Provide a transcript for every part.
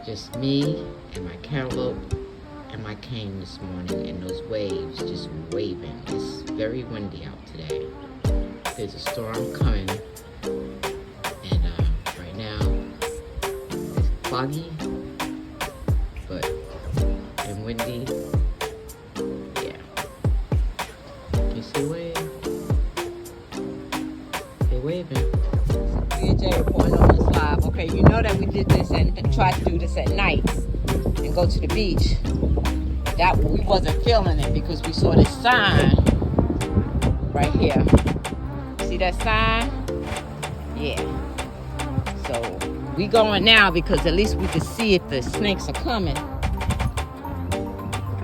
Just me and my cantaloupe and my cane this morning, and those waves just waving. It's very windy out today. There's a storm coming, and right now it's foggy, but and windy. Yeah. Can you see the wave? They're waving. Jay reporting on this live. Okay, you know that we did this and tried to do this at night and go to the beach. That we wasn't feeling it because we saw this sign right here. See that sign? Yeah. So we going now because at least we can see if the snakes are coming.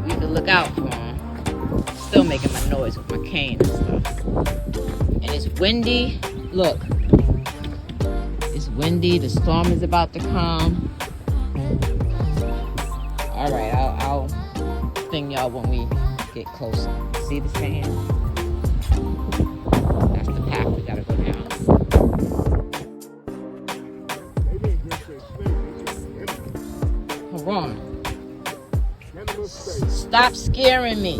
We can look out for them. Still making my noise with my cane and stuff. And it's windy. Look. It's windy. The storm is about to come. All right, I'll thing y'all when we get closer. See the sand? That's the path we gotta go down. Hold on. Stop scaring me.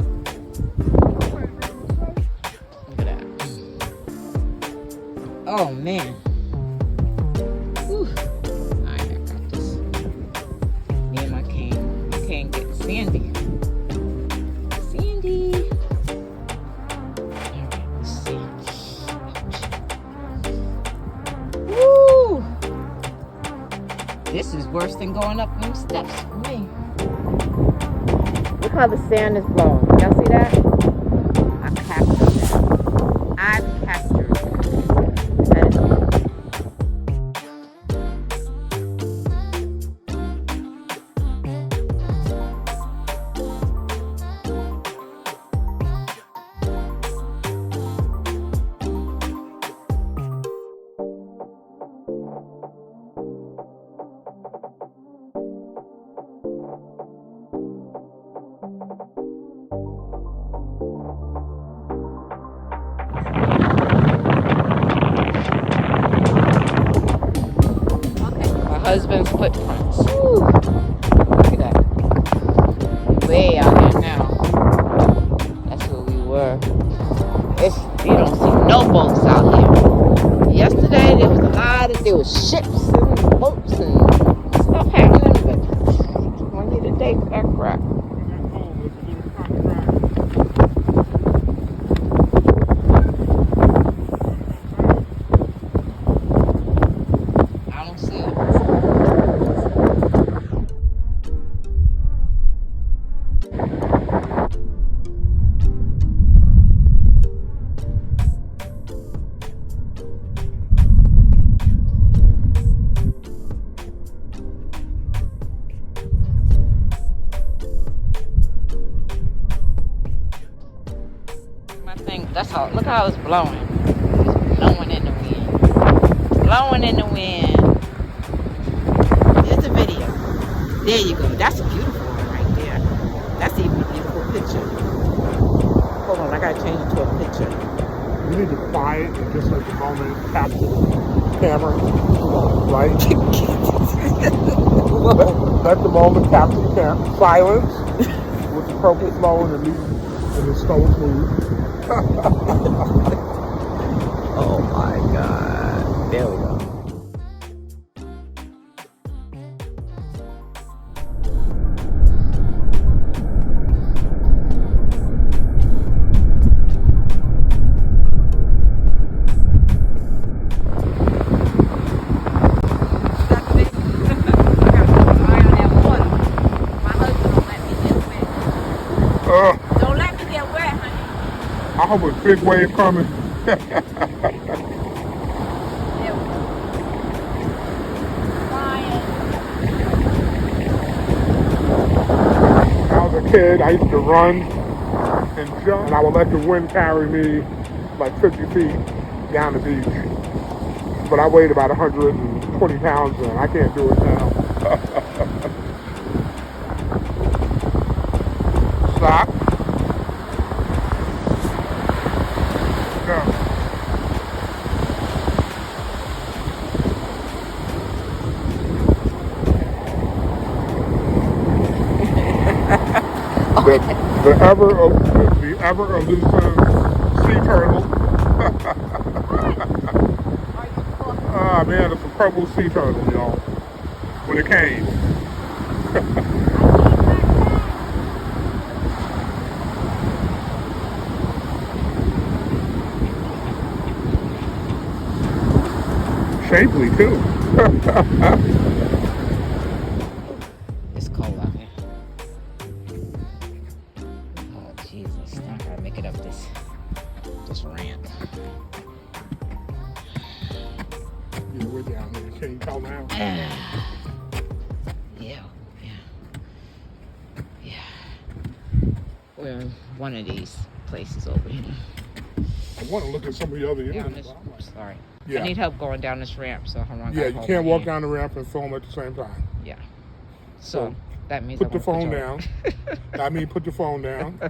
Look at that. Oh man. Whew. Alright, I got this. Me and my cane. My cane getting sandy. Sandy. Alright, let's see. Woo! This is worse than going up them steps for me. Look how the sand is blowing. Y'all see that? I captured that. I captured that. That is beautiful. Husband's footprints. Woo. Look at that. Way out here now. That's where we were. You don't see no boats out here. Yesterday there was ships and boats and stuff happening, but I need a day for that crap. I don't see it. That's how. Look how it's blowing. It's blowing in the wind. Blowing in the wind. Here's a video. There you go. That's a beautiful one right there. That's even a beautiful picture. Hold on, I gotta change it to a picture. You need to quiet and just let the moment capture the camera, right? let the moment capture the camera. Silence with the appropriate flow and the music and the slow smooth. Oh my God. There we go. Don't let me get wet, honey. I hope a big wave coming. There we go. Flying. When I was a kid, I used to run and jump, and I would let the wind carry me like 50 feet down the beach. But I weighed about 120 pounds then. I can't do it now. Stop. Go. the ever elusive sea turtle. Ah man, it's a purple sea turtle, y'all, with a cane. Shapely too. It's cold out here. Oh Jesus! Now I gotta make it up this ramp. Yeah, we're down there. Can you tell now? Yeah. We're in one of these places over here. I want to look at some of the other Down units. this, sorry. Yeah. I need help going down this ramp, so hold on. Yeah, you can't walk down the ramp and film at the same time. Yeah. So that means put the phone down. I mean, put the phone down.